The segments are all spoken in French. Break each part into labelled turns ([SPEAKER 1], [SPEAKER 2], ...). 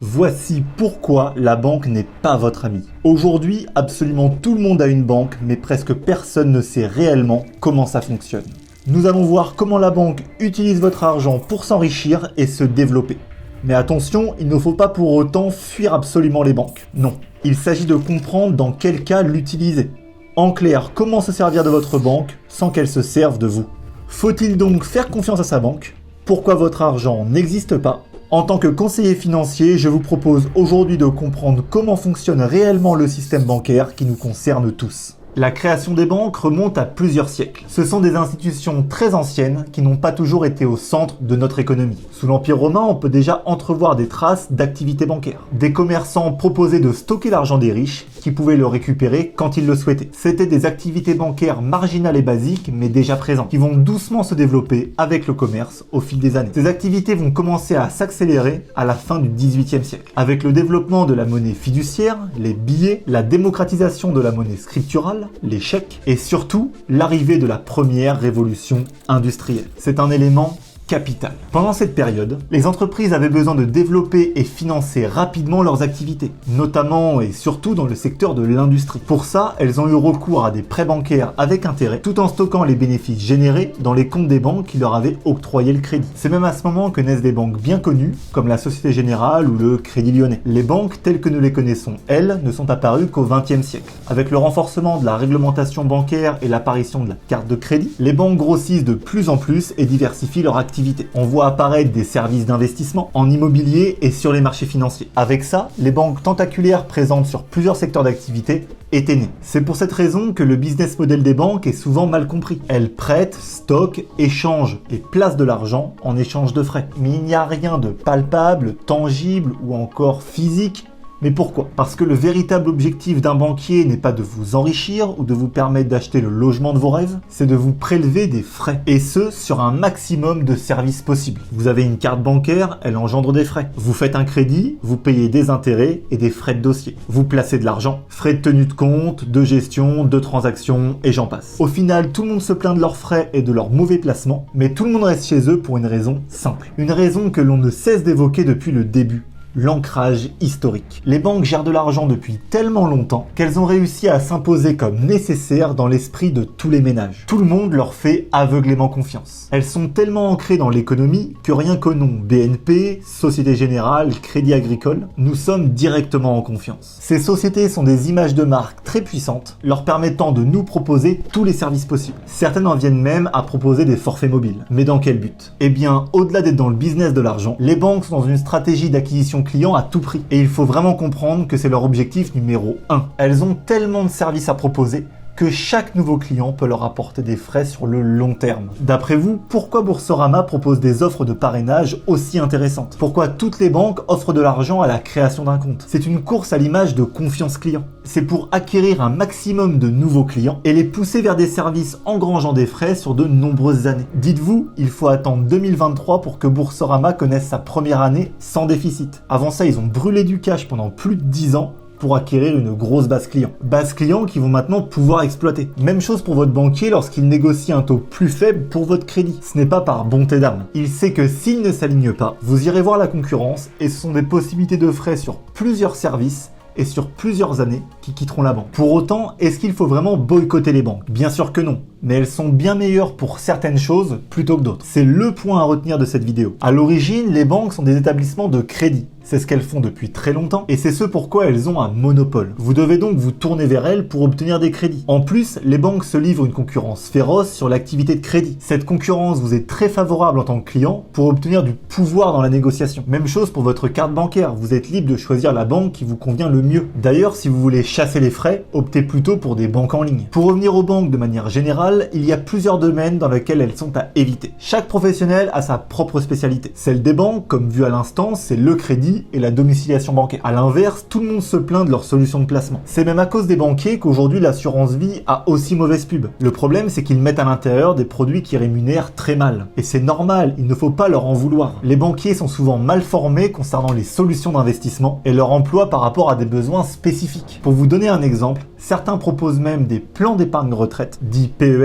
[SPEAKER 1] Voici pourquoi la banque n'est pas votre ami. Aujourd'hui, absolument tout le monde a une banque, mais presque personne ne sait réellement comment ça fonctionne. Nous allons voir comment la banque utilise votre argent pour s'enrichir et se développer. Mais attention, il ne faut pas pour autant fuir absolument les banques. Non, il s'agit de comprendre dans quel cas l'utiliser. En clair, comment se servir de votre banque sans qu'elle se serve de vous. Faut-il donc faire confiance à sa banque? Pourquoi votre argent n'existe pas? En tant que conseiller financier, je vous propose aujourd'hui de comprendre comment fonctionne réellement le système bancaire qui nous concerne tous. La création des banques remonte à plusieurs siècles. Ce sont des institutions très anciennes qui n'ont pas toujours été au centre de notre économie. Sous l'Empire romain, on peut déjà entrevoir des traces d'activité bancaire. Des commerçants proposaient de stocker l'argent des riches qui pouvaient le récupérer quand ils le souhaitaient. C'était des activités bancaires marginales et basiques, mais déjà présentes, qui vont doucement se développer avec le commerce au fil des années. Ces activités vont commencer à s'accélérer à la fin du XVIIIe siècle. Avec le développement de la monnaie fiduciaire, les billets, la démocratisation de la monnaie scripturale, les chèques et surtout l'arrivée de la première révolution industrielle. C'est un élément capital. Pendant cette période, les entreprises avaient besoin de développer et financer rapidement leurs activités, notamment et surtout dans le secteur de l'industrie. Pour ça, elles ont eu recours à des prêts bancaires avec intérêt, tout en stockant les bénéfices générés dans les comptes des banques qui leur avaient octroyé le crédit. C'est même à ce moment que naissent des banques bien connues, comme la Société Générale ou le Crédit Lyonnais. Les banques telles que nous les connaissons, elles, ne sont apparues qu'au XXe siècle. Avec le renforcement de la réglementation bancaire et l'apparition de la carte de crédit, les banques grossissent de plus en plus et diversifient leur activité. On voit apparaître des services d'investissement en immobilier et sur les marchés financiers. Avec ça, les banques tentaculaires présentes sur plusieurs secteurs d'activité étaient nées. C'est pour cette raison que le business model des banques est souvent mal compris. Elles prêtent, stockent, échangent et placent de l'argent en échange de frais. Mais il n'y a rien de palpable, tangible ou encore physique. Mais pourquoi? Parce que le véritable objectif d'un banquier n'est pas de vous enrichir ou de vous permettre d'acheter le logement de vos rêves, c'est de vous prélever des frais. Et ce, sur un maximum de services possibles. Vous avez une carte bancaire, elle engendre des frais. Vous faites un crédit, vous payez des intérêts et des frais de dossier. Vous placez de l'argent, frais de tenue de compte, de gestion, de transactions et j'en passe. Au final, tout le monde se plaint de leurs frais et de leurs mauvais placements, mais tout le monde reste chez eux pour une raison simple. Une raison que l'on ne cesse d'évoquer depuis le début. L'ancrage historique. Les banques gèrent de l'argent depuis tellement longtemps qu'elles ont réussi à s'imposer comme nécessaires dans l'esprit de tous les ménages. Tout le monde leur fait aveuglément confiance. Elles sont tellement ancrées dans l'économie que rien qu'au nom BNP, Société Générale, Crédit Agricole, nous sommes directement en confiance. Ces sociétés sont des images de marque très puissantes, leur permettant de nous proposer tous les services possibles. Certaines en viennent même à proposer des forfaits mobiles. Mais dans quel but? Eh bien, au-delà d'être dans le business de l'argent, les banques sont dans une stratégie d'acquisition clients à tout prix. Et il faut vraiment comprendre que c'est leur objectif numéro 1. Elles ont tellement de services à proposer que chaque nouveau client peut leur apporter des frais sur le long terme. D'après vous, pourquoi Boursorama propose des offres de parrainage aussi intéressantes? Pourquoi toutes les banques offrent de l'argent à la création d'un compte? C'est une course à l'image de confiance client. C'est pour acquérir un maximum de nouveaux clients et les pousser vers des services engrangeant des frais sur de nombreuses années. Dites-vous, il faut attendre 2023 pour que Boursorama connaisse sa première année sans déficit. Avant ça, ils ont brûlé du cash pendant plus de 10 ans pour acquérir une grosse base client. Base client qu'ils vont maintenant pouvoir exploiter. Même chose pour votre banquier lorsqu'il négocie un taux plus faible pour votre crédit. Ce n'est pas par bonté d'âme. Il sait que s'il ne s'aligne pas, vous irez voir la concurrence et ce sont des possibilités de frais sur plusieurs services et sur plusieurs années qui quitteront la banque. Pour autant, est-ce qu'il faut vraiment boycotter les banques? Bien sûr que non. Mais elles sont bien meilleures pour certaines choses plutôt que d'autres. C'est le point à retenir de cette vidéo. À l'origine, les banques sont des établissements de crédit. C'est ce qu'elles font depuis très longtemps et c'est ce pourquoi elles ont un monopole. Vous devez donc vous tourner vers elles pour obtenir des crédits. En plus, les banques se livrent une concurrence féroce sur l'activité de crédit. Cette concurrence vous est très favorable en tant que client pour obtenir du pouvoir dans la négociation. Même chose pour votre carte bancaire. Vous êtes libre de choisir la banque qui vous convient le mieux. D'ailleurs, si vous voulez chasser les frais, optez plutôt pour des banques en ligne. Pour revenir aux banques de manière générale, il y a plusieurs domaines dans lesquels elles sont à éviter. Chaque professionnel a sa propre spécialité. Celle des banques, comme vu à l'instant, c'est le crédit et la domiciliation bancaire. A l'inverse, tout le monde se plaint de leur solution de placement. C'est même à cause des banquiers qu'aujourd'hui l'assurance vie a aussi mauvaise pub. Le problème, c'est qu'ils mettent à l'intérieur des produits qui rémunèrent très mal. Et c'est normal, il ne faut pas leur en vouloir. Les banquiers sont souvent mal formés concernant les solutions d'investissement et leur emploi par rapport à des besoins spécifiques. Pour vous donner un exemple, certains proposent même des plans d'épargne retraite, dits PER,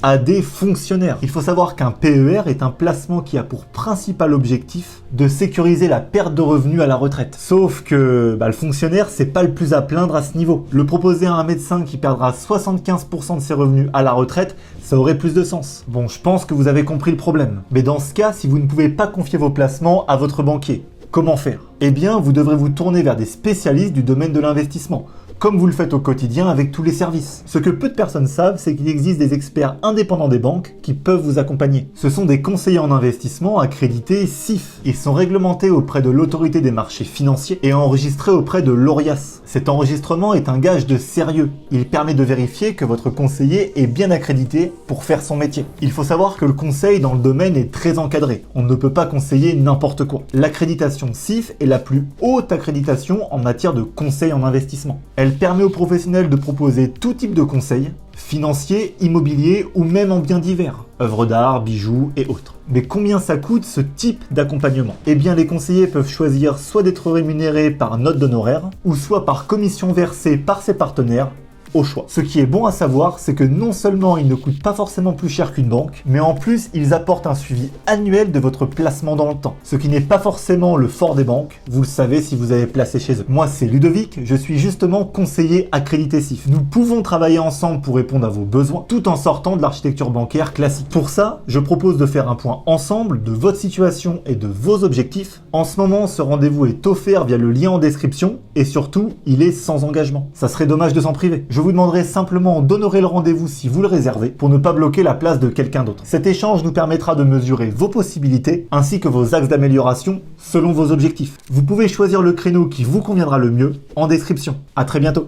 [SPEAKER 1] à des fonctionnaires. Il faut savoir qu'un PER est un placement qui a pour principal objectif de sécuriser la perte de revenus à la retraite. Sauf que le fonctionnaire, c'est pas le plus à plaindre à ce niveau. Le proposer à un médecin qui perdra 75% de ses revenus à la retraite, ça aurait plus de sens. Bon, je pense que vous avez compris le problème. Mais dans ce cas, si vous ne pouvez pas confier vos placements à votre banquier, comment faire? Eh bien, vous devrez vous tourner vers des spécialistes du domaine de l'investissement, comme vous le faites au quotidien avec tous les services. Ce que peu de personnes savent, c'est qu'il existe des experts indépendants des banques qui peuvent vous accompagner. Ce sont des conseillers en investissement accrédités CIF. Ils sont réglementés auprès de l'autorité des marchés financiers et enregistrés auprès de l'ORIAS. Cet enregistrement est un gage de sérieux. Il permet de vérifier que votre conseiller est bien accrédité pour faire son métier. Il faut savoir que le conseil dans le domaine est très encadré. On ne peut pas conseiller n'importe quoi. L'accréditation CIF est la plus haute accréditation en matière de conseil en investissement. Elle permet aux professionnels de proposer tout type de conseils, financiers, immobiliers ou même en biens divers, œuvres d'art, bijoux et autres. Mais combien ça coûte ce type d'accompagnement? Eh bien, les conseillers peuvent choisir soit d'être rémunérés par note d'honoraires ou soit par commission versée par ses partenaires, au choix. Ce qui est bon à savoir, c'est que non seulement ils ne coûtent pas forcément plus cher qu'une banque, mais en plus ils apportent un suivi annuel de votre placement dans le temps. Ce qui n'est pas forcément le fort des banques, vous le savez si vous avez placé chez eux. Moi c'est Ludovic, je suis justement conseiller accrédité CIF. Nous pouvons travailler ensemble pour répondre à vos besoins, tout en sortant de l'architecture bancaire classique. Pour ça, je propose de faire un point ensemble de votre situation et de vos objectifs. En ce moment, ce rendez-vous est offert via le lien en description, et surtout, il est sans engagement. Ça serait dommage de s'en priver. Je vous demanderai simplement d'honorer le rendez-vous si vous le réservez pour ne pas bloquer la place de quelqu'un d'autre. Cet échange nous permettra de mesurer vos possibilités ainsi que vos axes d'amélioration selon vos objectifs. Vous pouvez choisir le créneau qui vous conviendra le mieux en description. À très bientôt.